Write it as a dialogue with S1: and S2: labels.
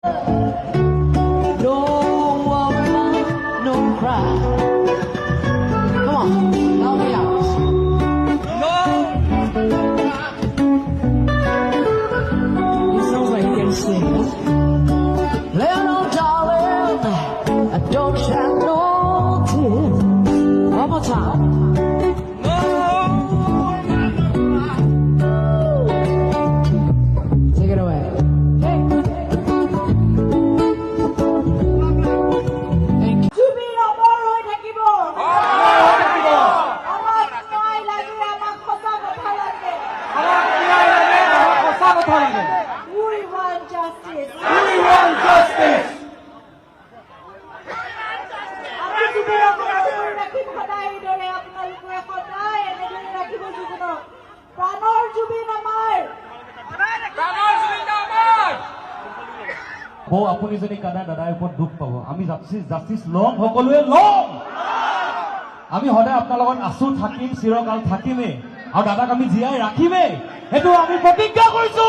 S1: No woman, no cry. Come on, help me out. He sounds like he can sing. Little darling, I don't shed no tears. One more time. Take it away. Hey.
S2: Zubeen অমৰ হৈ থাকিব আমাক ন্যায় লাগে আমাক সঁচা কথা লাগে We want justice আমি জুবিনক ধৰি ৰাখিম সদায় এইদৰে আপোনালোকে সদায় এনেদৰে ৰাখিব জুবিনক প্ৰাণৰ জুবিন আমাৰ
S3: বৌ আপুনি যদি কান্দা দাদাৰ ওপৰত দুখ পাব আমি জাষ্টিচ ল'ম সকলোৱে ল'ম আমি সদায় আপোনাৰ লগত আছো থাকিম চিৰকাল থাকিমেই আৰু দাদাক আমি জীয়াই ৰাখিমেই সেইটো আমি প্ৰতিজ্ঞা কৰিছো